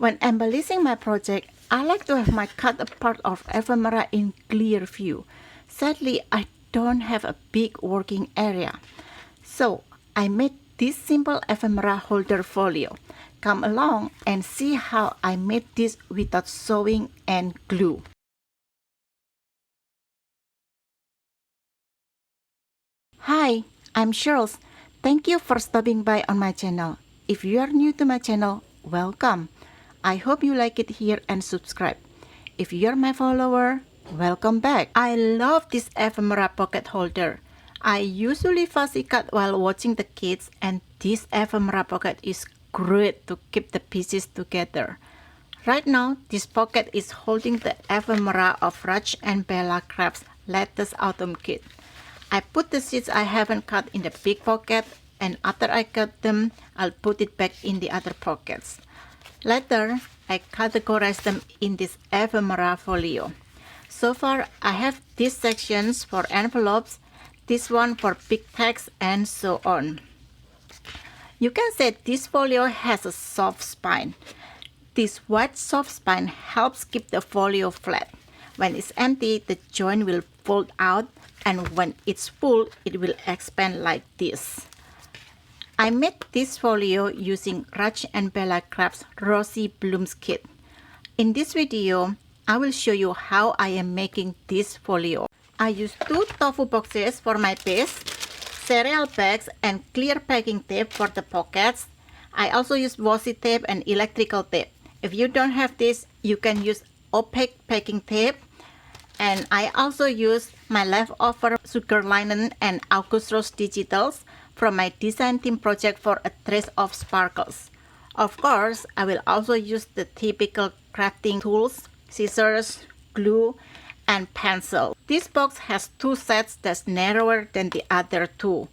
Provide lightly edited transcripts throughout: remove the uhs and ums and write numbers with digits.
When embellishing my project, I like to have my cut part of ephemera in clear view. Sadly, I don't have a big working area. So I made this simple ephemera holder folio. Come along and see how I made this without sewing and glue. Hi, I'm Sherls. Thank you for stopping by on my channel. If you are new to my channel, welcome. I hope you like it here and subscribe. If you are my follower, welcome back. I love this ephemera pocket holder. I usually fussy cut while watching the kids, and this ephemera pocket is great to keep the pieces together. Right now, this pocket is holding the ephemera of Raj and Bella Crafts' latest autumn kit. I put the seeds I haven't cut in the big pocket, and after I cut them, I'll put it back in the other pockets. Later, I categorize them in this ephemera folio. So far, I have these sections for envelopes, this one for big text, and so on. You can say this folio has a soft spine. This white soft spine helps keep the folio flat. When it's empty, the joint will fold out, and when it's full, it will expand like this. I made this folio using Raj and Bella Crafts' Rosy Blooms kit. In this video, I will show you how I am making this folio. I use 2 tofu boxes for my base, cereal bags and clear packing tape for the pockets. I also use washi tape and electrical tape. If you don't have this, you can use opaque packing tape. And I also use my leftover sugar linen and August Rose digitals from my design team project for a trace of sparkles. Of course, I will also use the typical crafting tools, scissors, glue, and pencil. This box has 2 sets that's narrower than the other 2.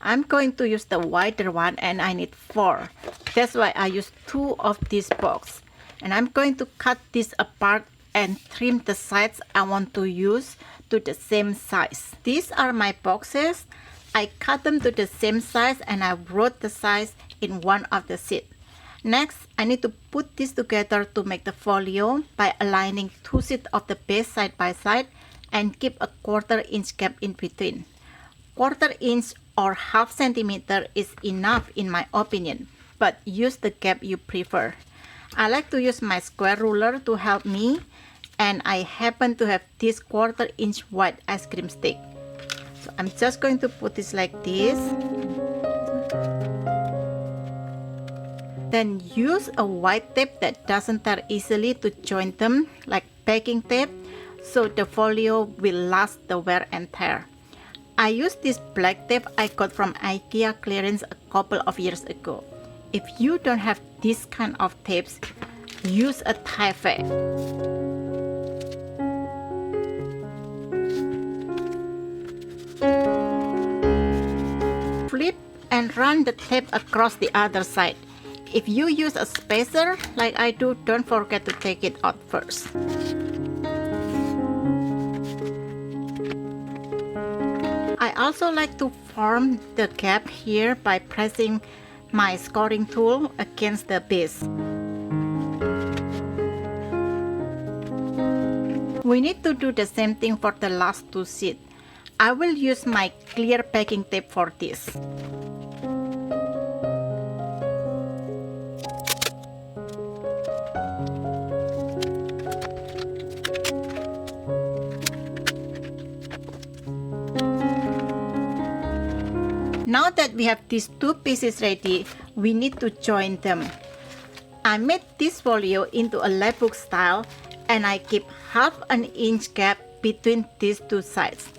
I'm going to use the wider one and I need 4. That's why I use 2 of this box. And I'm going to cut this apart and trim the sides I want to use to the same size. These are my boxes. I cut them to the same size and I wrote the size in one of the sheets. Next, I need to put this together to make the folio by aligning 2 sheets of the base side by side and keep a 1/4 inch gap in between. 1/4 inch or half centimeter is enough in my opinion, but use the gap you prefer. I like to use my square ruler to help me, and I happen to have this 1/4 inch wide ice cream stick. So I'm just going to put this like this. Then use a white tape that doesn't tear easily to join them like packing tape, so the folio will last the wear and tear. I use this black tape I got from IKEA clearance a couple of years ago. If you don't have this kind of tapes, use a Tyvek. Flip and run the tape across the other side. If you use a spacer like I do, don't forget to take it out first. I also like to form the gap here by pressing my scoring tool against the base. We need to do the same thing for the last 2 sheets. I will use my clear packing tape for this. Now that we have these 2 pieces ready, we need to join them. I made this folio into a lapbook style and I keep half an inch gap between these 2 sides.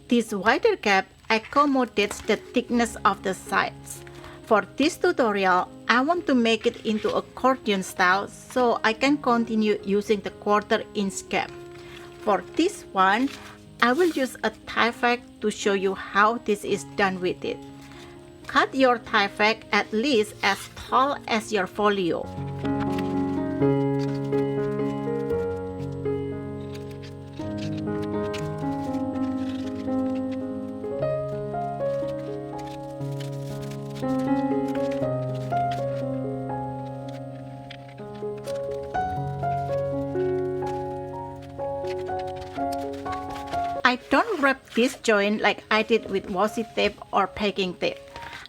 This wider gap accommodates the thickness of the sides. For this tutorial, I want to make it into accordion style so I can continue using the 1/4 inch gap. For this one, I will use a Tyvek to show you how this is done with it. Cut your Tyvek at least as tall as your folio. I don't wrap this joint like I did with washi tape or packing tape.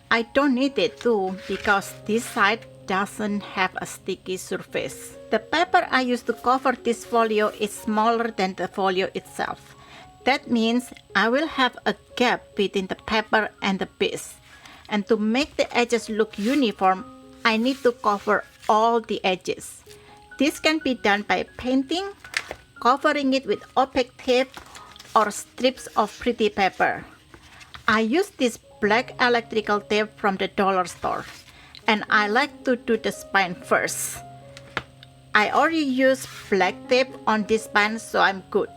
I don't need it too because this side doesn't have a sticky surface. The paper I use to cover this folio is smaller than the folio itself. That means I will have a gap between the paper and the piece. And to make the edges look uniform, I need to cover all the edges. This can be done by painting, covering it with opaque tape, or strips of pretty paper. I use this black electrical tape from the dollar store, and I like to do the spine first. I already used black tape on this spine, so I'm good.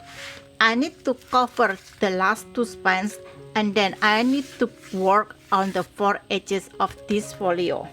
I need to cover the last two spines, and then I need to work on the four edges of this folio.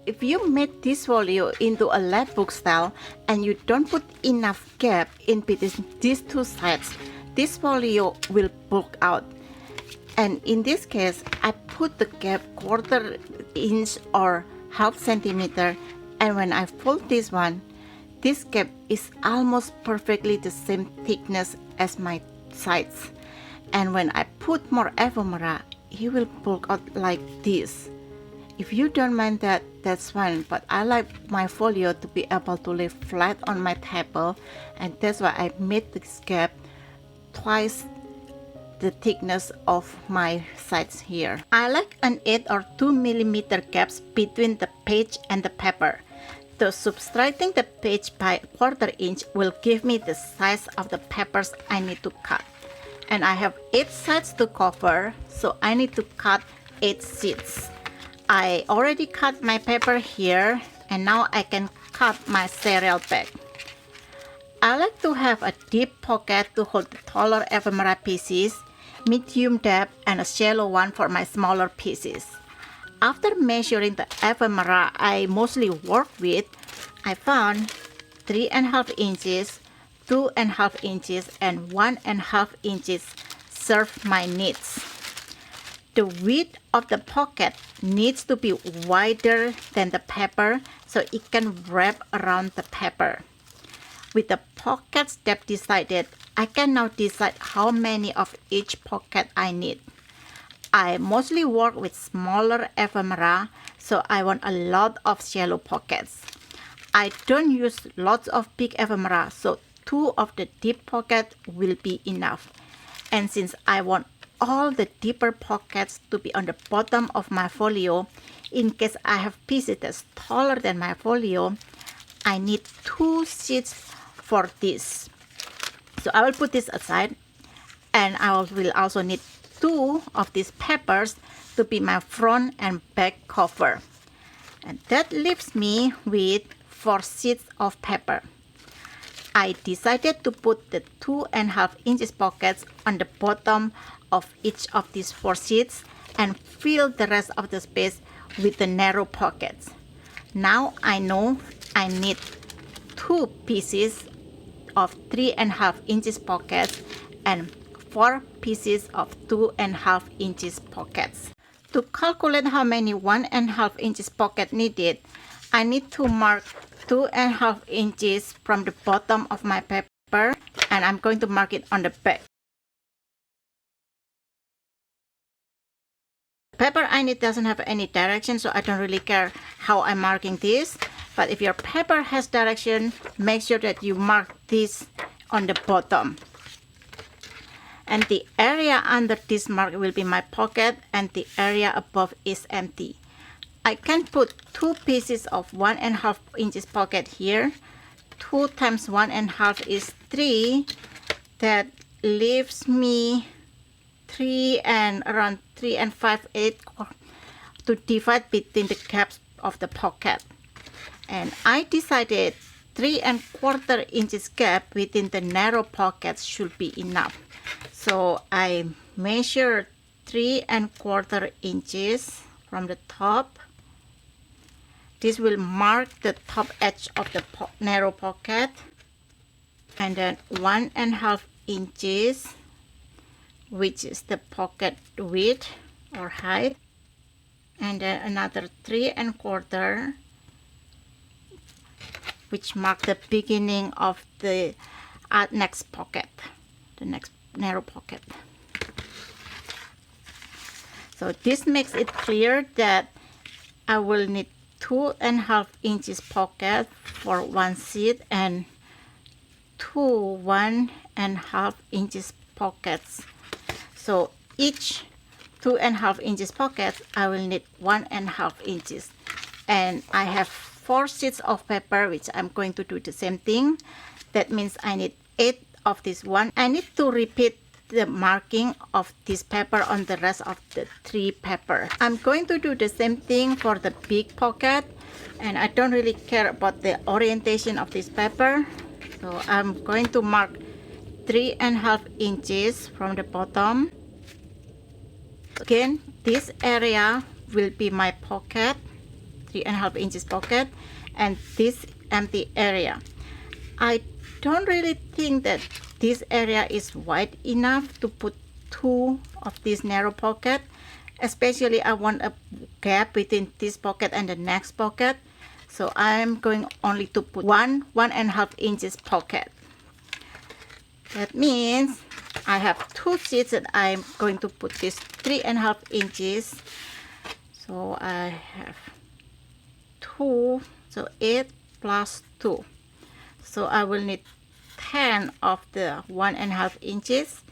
If you made this folio into a lap book style and you don't put enough gap in between these two sides, this folio will bulk out. And in this case, I put the gap 1/4 inch or half centimeter, and when I fold this one, this gap is almost perfectly the same thickness as my sides. And when I put more ephemera, it will bulk out like this. If you don't mind that, that's fine, but I like my folio to be able to lay flat on my table, and that's why I made this gap twice the thickness of my sides here. I like an 8 or 2 millimeter gaps between the page and the paper. So subtracting the page by 1/4 inch will give me the size of the papers I need to cut. And I have 8 sides to cover, so I need to cut 8 sheets. I already cut my paper here, and now I can cut my serial bag. I like to have a deep pocket to hold the taller ephemera pieces, medium depth, and a shallow one for my smaller pieces. After measuring the ephemera I mostly work with, I found 3.5 inches, 2.5 inches, and 1.5 inches serve my needs. The width of the pocket needs to be wider than the paper so it can wrap around the paper. With the pocket step decided, I can now decide how many of each pocket I need. I mostly work with smaller ephemera, so I want a lot of shallow pockets. I don't use lots of big ephemera, so 2 of the deep pockets will be enough. And since I want all the deeper pockets to be on the bottom of my folio, in case I have pieces that's taller than my folio, I need 2 sheets for this. So I will put this aside, and I will also need 2 of these papers to be my front and back cover. And that leaves me with 4 sheets of paper. I decided to put the 2.5 inches pockets on the bottom of each of these 4 sheets and fill the rest of the space with the narrow pockets. Now I know I need 2 pieces of 3.5 inches pockets and 4 pieces of 2.5 inches pockets. To calculate how many 1.5 inches pocket needed, I need to mark 2.5 inches from the bottom of my paper, and I'm going to mark it on the back. paper I need doesn't have any direction, so I don't really care how I'm marking this. But if your paper has direction, make sure that you mark this on the bottom. And the area under this mark will be my pocket, and the area above is empty. I can put 2 pieces of 1.5 inches pocket here. 2 times 1.5 is 3. That leaves me 3 and around 3 and 5/8 to divide between the gaps of the pocket. And I decided 3¼ inches gap within the narrow pockets should be enough. So I measure 3¼ inches from the top. This will mark the top edge of the narrow pocket. And then 1.5 inches, which is the pocket width or height. And then another 3¼ which mark the beginning of the next pocket, the next narrow pocket. So this makes it clear that I will need 2.5 inches pocket for one seat and 2 1.5 inches pockets. So each 2.5 inches pocket I will need 1.5 inches, and I have 4 sheets of paper, which I'm going to do the same thing. That means I need 8 of this one. I need to repeat the marking of this paper on the rest of the 3 paper. I'm going to do the same thing for the big pocket, and I don't really care about the orientation of this paper. So I'm going to mark 3.5 inches from the bottom. Again, this area will be my pocket, 3.5 inches pocket, and this empty area. I don't really think that this area is wide enough to put 2 of this narrow pocket. Especially I want a gap between this pocket and the next pocket. So I'm going only to put 1.5 inches pocket. That means I have 2 sheets that I'm going to put this 3.5 inches. So I have 2, so 8 plus 2. So I will need 10 of the 1.5 inches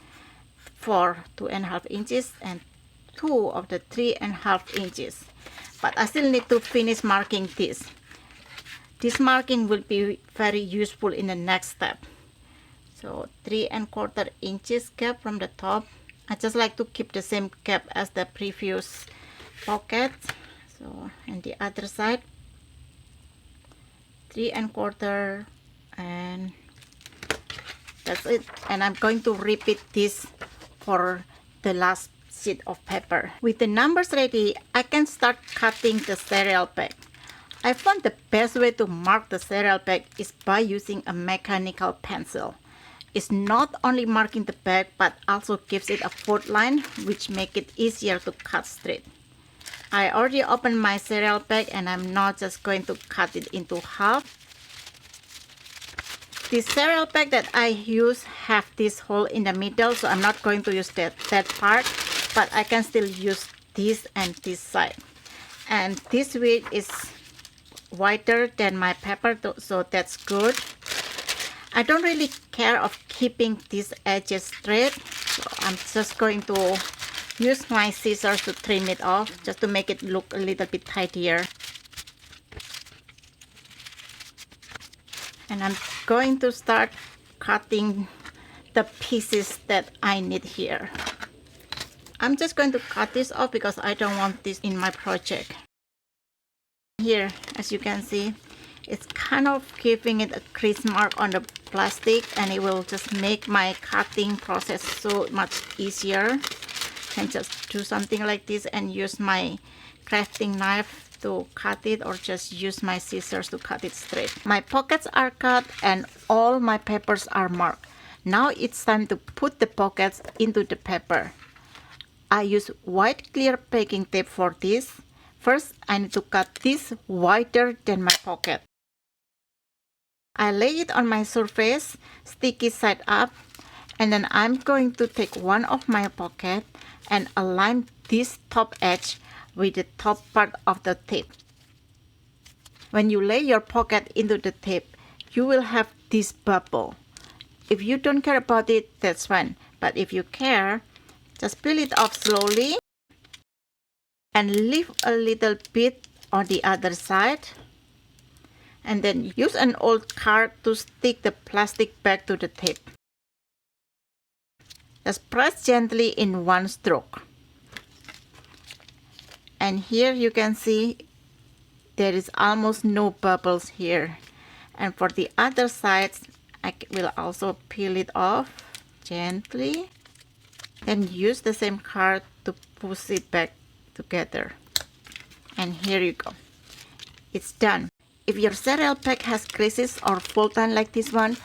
for 2.5 inches and 2 of the 3.5 inches. But I still need to finish marking this. This marking will be very useful in the next step. So 3¼ inches gap from the top. I just like to keep the same gap as the previous pocket. So and the other side 3¼ and that's it. And I'm going to repeat this for the last sheet of paper. With the numbers ready, I can start cutting the cereal bag. I found the best way to mark the cereal bag is by using a mechanical pencil. It's not only marking the bag but also gives it a fold line, which make it easier to cut straight. I already opened my cereal bag and I'm not just going to cut it into half. The cereal bag that I use have this hole in the middle, so I'm not going to use that part, but I can still use this and this side. And this width is wider than my paper, so that's good. I don't really care of keeping these edges straight, so I'm just going to use my scissors to trim it off, just to make it look a little bit tidier. And I'm going to start cutting the pieces that I need here. I'm just going to cut this off because I don't want this in my project. Here, as you can see, it's kind of giving it a crease mark on the plastic, and it will just make my cutting process so much easier. I can just do something like this and use my crafting knife to cut it, or just use my scissors to cut it straight. My pockets are cut and all my papers are marked. Now it's time to put the pockets into the paper. I use white clear packing tape for this. First, I need to cut this wider than my pocket. I lay it on my surface, sticky side up, And then I'm going to take one of my pocket and align this top edge with the top part of the tape. When you lay your pocket into the tape, you will have this bubble. If you don't care about it, that's fine. But if you care, just peel it off slowly and leave a little bit on the other side. And then use an old card to stick the plastic back to the tape. Just press gently in one stroke. And here you can see there is almost no bubbles here. And for the other side, I will also peel it off gently. Then use the same card to push it back together. And here you go. It's done. If your cereal pack has creases or fold line like this one,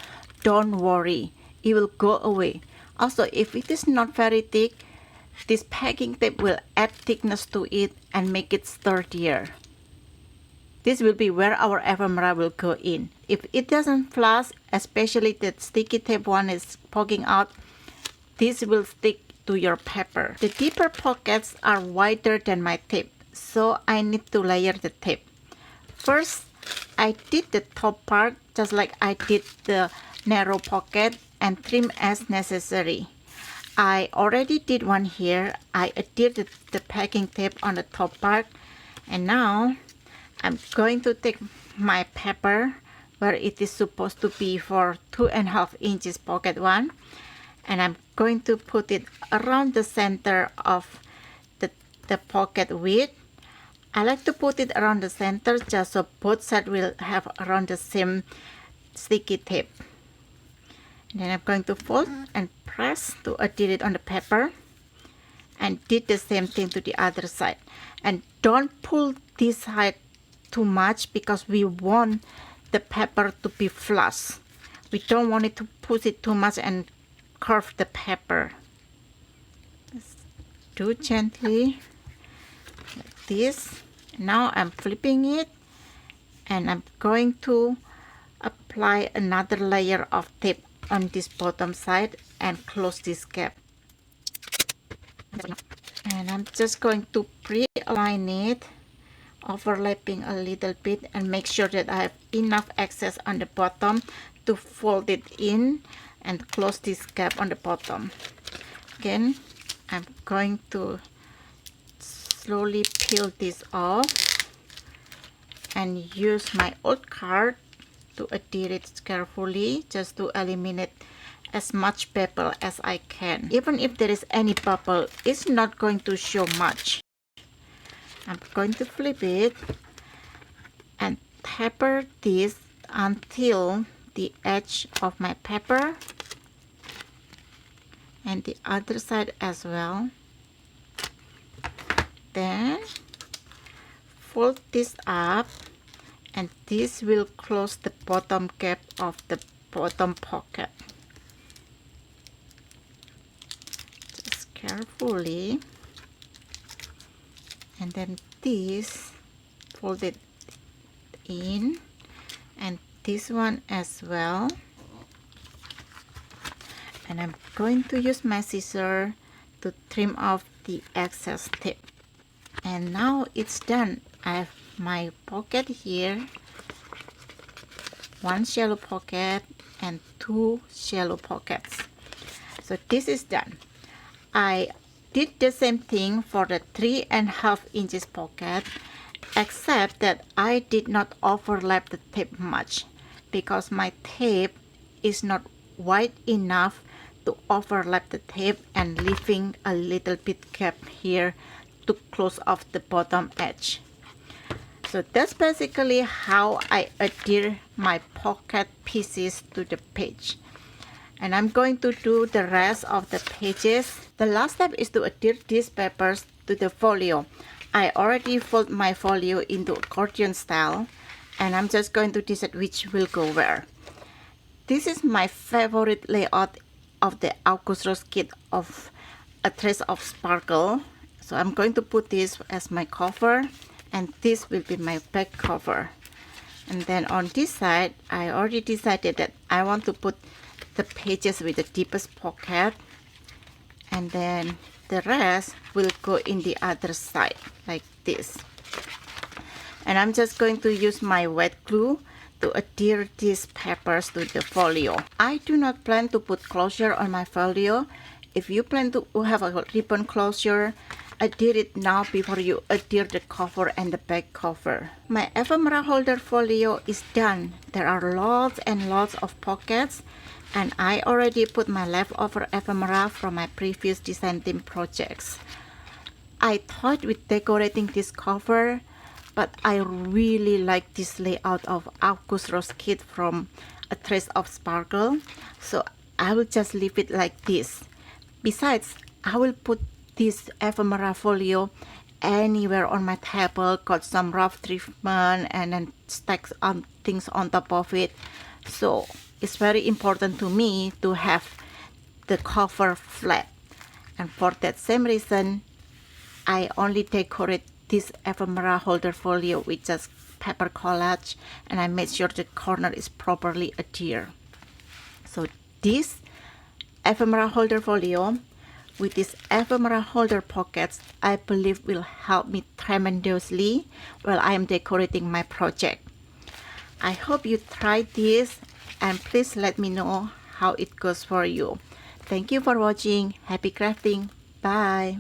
don't worry. It will go away. Also, if it is not very thick, this packing tape will add thickness to it and make it sturdier. This will be where our ephemera will go in. If it doesn't flush, especially the sticky tape one is poking out, this will stick to your paper. The deeper pockets are wider than my tape, so I need to layer the tape. First, I did the top part just like I did the narrow pocket and trim as necessary. I already did one here. I adhered the packing tape on the top part, and now I'm going to take my paper where it is supposed to be for 2.5 inches pocket one, and I'm going to put it around the center of the pocket width. I like to put it around the center just so both sides will have around the same sticky tape. And then I'm going to fold and press to adhere it on the paper, and did the same thing to the other side. And don't pull this side too much because we want the paper to be flush. We don't want it to push it too much and curve the paper. Just do gently like this. Now I'm flipping it, and I'm going to apply another layer of tape on this bottom side and close this gap. And I'm just going to pre-align it, overlapping a little bit, and make sure that I have enough excess on the bottom to fold it in and close this gap on the bottom. Again, I'm going to slowly peel this off and use my old card to adhere it carefully just to eliminate as much bubble as I can. Even if there is any bubble, it's not going to show much. I'm going to flip it and taper this until the edge of my paper, and the other side as well. Then fold this up, and this will close the bottom gap of the bottom pocket. Just carefully. And then this fold it in, and this one as well. And I'm going to use my scissors to trim off the excess tape. And now it's done. I have my pocket here, one shallow pocket and two shallow pockets. So this is done. I did the same thing for the 3.5 inches pocket, except that I did not overlap the tape much because my tape is not wide enough to overlap the tape, and leaving a little bit gap here to close off the bottom edge. So that's basically how I adhere my pocket pieces to the page. And I'm going to do the rest of the pages. The last step is to adhere these papers to the folio. I already fold my folio into accordion style, and I'm just going to decide which will go where. This is my favorite layout of the August Rose kit of A Trace of Sparkle. So I'm going to put this as my cover, and this will be my back cover. And then on this side, I already decided that I want to put the pages with the deepest pocket, and then the rest will go in the other side like this. And I'm just going to use my wet glue to adhere these papers to the folio. I do not plan to put closure on my folio. If you plan to have a ribbon closure, adhere it now before you adhere the cover and the back cover. My ephemera holder folio is done. There are lots and lots of pockets, and I already put my leftover ephemera from my previous design team projects. I thought with decorating this cover, but I really like this layout of August Rose Kit from A Trace of Sparkle, so I will just leave it like this. Besides, I will put this ephemera folio anywhere on my table, got some rough treatment, and then stack things on top of it. So it's very important to me to have the cover flat, and for that same reason, I only decorate this ephemera holder folio with just paper collage, and I made sure the corner is properly adhered. So this ephemera holder folio with this ephemera holder pockets, I believe will help me tremendously while I am decorating my project. I hope you try this, and please let me know how it goes for you. Thank you for watching. Happy crafting. Bye.